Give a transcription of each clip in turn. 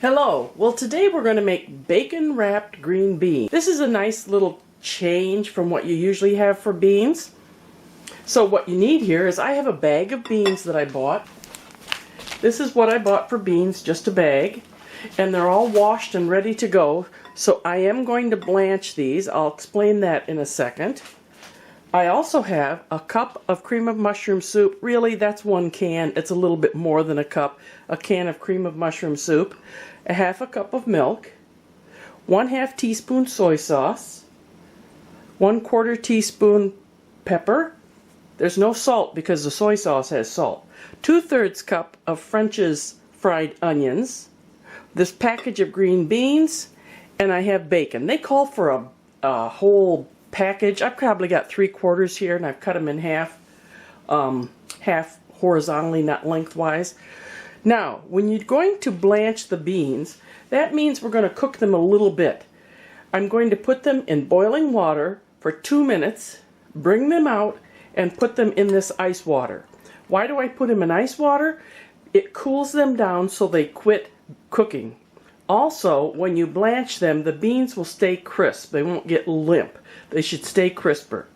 Hello! Well, today we're going to make bacon wrapped green beans. This is a nice little change from what you usually have for beans. So what you need here is I have a bag of beans that I bought. This is what I bought for beans, just a bag. And they're all washed and ready to go. So I am going to blanch these. I'll explain that in a second. I also have a cup of cream of mushroom soup. Really, that's 1 can. It's a little bit more than a cup. A can of cream of mushroom soup. A half a cup of milk. 1/2 teaspoon soy sauce. 1/4 teaspoon pepper. There's no salt because the soy sauce has salt. 2/3 cup of French's fried onions. This package of green beans. And I have bacon. They call for a whole package. I've probably got 3/4 here, and I've cut them in half, half horizontally, not lengthwise. Now, when you're going to blanch the beans, that means we're going to cook them a little bit. I'm going to put them in boiling water for 2 minutes, bring them out, and put them in this ice water. Why do I put them in ice water? It cools them down so they quit cooking. Also, when you blanch them, the beans will stay crisp. They won't get limp. They should stay crisper.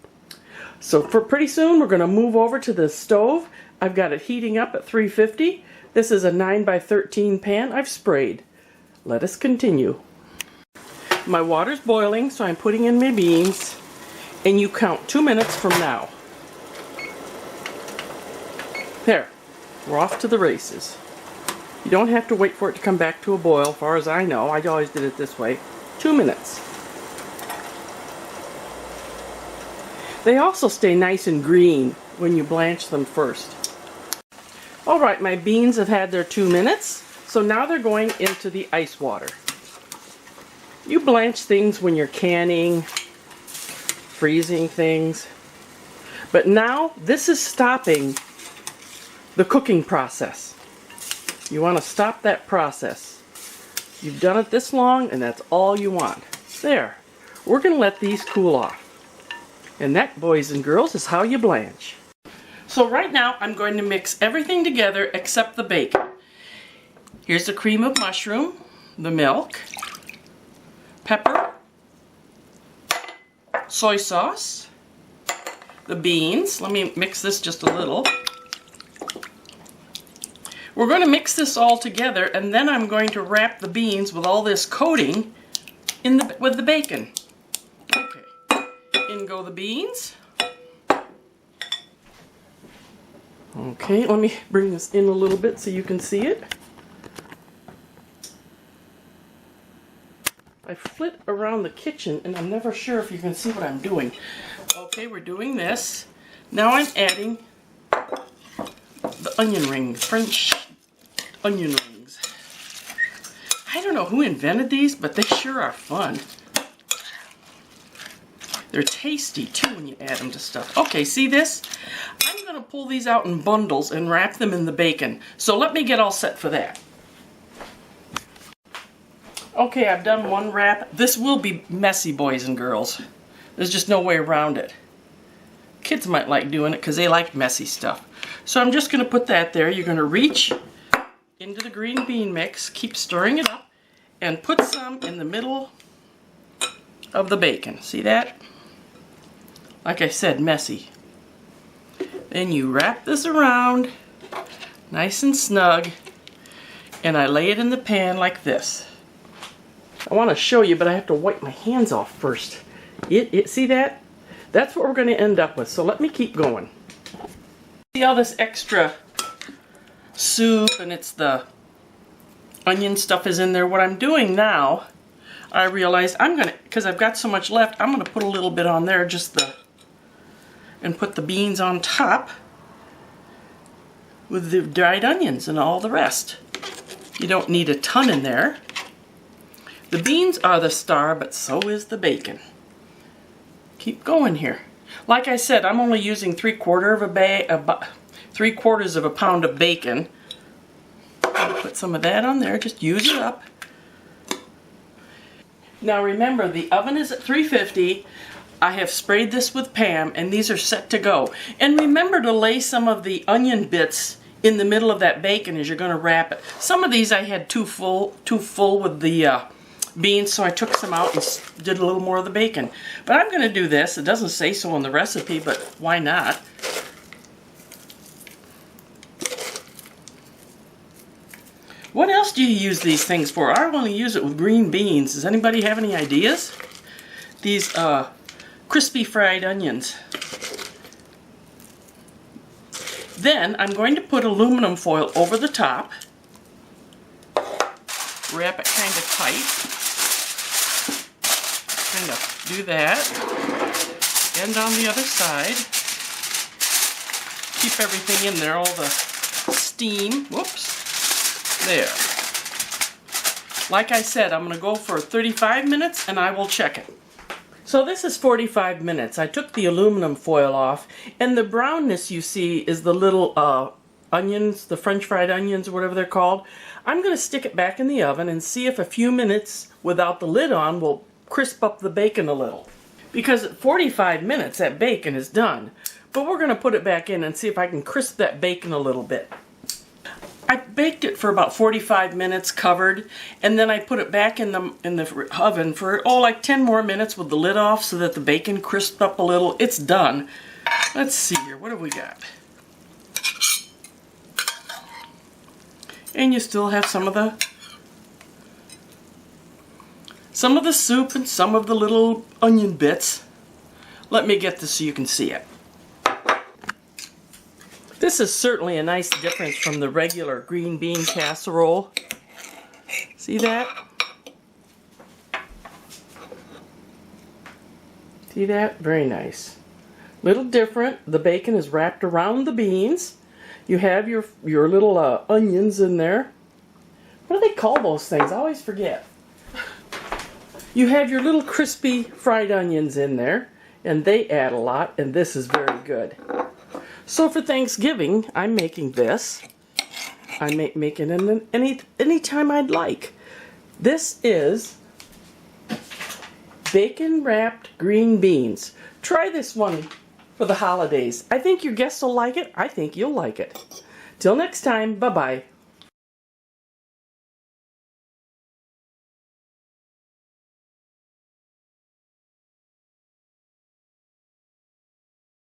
So for pretty soon, we're going to move over to the stove. I've got it heating up at 350. This is a 9 by 13 pan. I've sprayed. Let us continue. My water's boiling, so I'm putting in my beans. And you count 2 minutes from now. There. We're off to the races. You don't have to wait for it to come back to a boil, as far as I know. I always did it this way. 2 minutes. They also stay nice and green when you blanch them first. Alright, my beans have had their 2 minutes, so now they're going into the ice water. You blanch things when you're canning, freezing things, but now this is stopping the cooking process. You want to stop that process. You've done it this long, and that's all you want. There. We're going to let these cool off. And that, boys and girls, is how you blanch. So right now, I'm going to mix everything together except the bacon. Here's the cream of mushroom, the milk, pepper, soy sauce, the beans. Let me mix this just a little. We're going to mix this all together, and then I'm going to wrap the beans with all this coating with the bacon. Okay, in go the beans. Okay, let me bring this in a little bit so you can see it. I flit around the kitchen, and I'm never sure if you can see what I'm doing. Okay, we're doing this. Now I'm adding the onion rings, French onion rings. I don't know who invented these, but they sure are fun. They're tasty too when you add them to stuff. Okay, see this? I'm going to pull these out in bundles and wrap them in the bacon. So let me get all set for that. Okay, I've done one wrap. This will be messy, boys and girls. There's just no way around it. Kids might like doing it because they like messy stuff. So I'm just going to put that there. You're going to reach into the green bean mix, keep stirring it up, and put some in the middle of the bacon. See that? Like I said, messy. Then you wrap this around, nice and snug, and I lay it in the pan like this. I want to show you, but I have to wipe my hands off first. See that? That's what we're going to end up with, so let me keep going. See all this extra soup, and it's the onion stuff is in there. What I'm doing now, I realized because I've got so much left, I'm going to put a little bit on there, and put the beans on top with the dried onions and all the rest. You don't need a ton in there. The beans are the star, but so is the bacon. Keep going here. Like I said, I'm only using 3/4 of a pound of bacon. Put some of that on there, just use it up. Now remember, the oven is at 350. I have sprayed this with Pam, and these are set to go. And remember to lay some of the onion bits in the middle of that bacon as you're going to wrap it. Some of these I had too full with the beans, so I took some out and did a little more of the bacon. But I'm going to do this. It doesn't say so in the recipe, but why not? What else do you use these things for? I want to use it with green beans. Does anybody have any ideas? These crispy fried onions. Then I'm going to put aluminum foil over the top. Wrap it kind of tight. Kind of do that. And on the other side. Keep everything in there, all the steam. Whoops. There. Like I said, I'm going to go for 35 minutes and I will check it. So this is 45 minutes. I took the aluminum foil off, and the brownness you see is the little onions, the French fried onions or whatever they're called. I'm going to stick it back in the oven and see if a few minutes without the lid on will crisp up the bacon a little. Because at 45 minutes that bacon is done. But we're going to put it back in and see if I can crisp that bacon a little bit. I baked it for about 45 minutes covered, and then I put it back in the oven for like 10 more minutes with the lid off so that the bacon crisped up a little. It's done. Let's see here. What have we got? And you still have some of the soup and some of the little onion bits. Let me get this so you can see it. This is certainly a nice difference from the regular green bean casserole. See that? See that? Very nice. Little different. The bacon is wrapped around the beans. You have your little onions in there. What do they call those things? I always forget. You have your little crispy fried onions in there, and they add a lot, and this is very good. So for Thanksgiving, I'm making this. I make it any time I'd like. This is bacon wrapped green beans. Try this one for the holidays. I think your guests will like it. I think you'll like it. Till next time, bye-bye.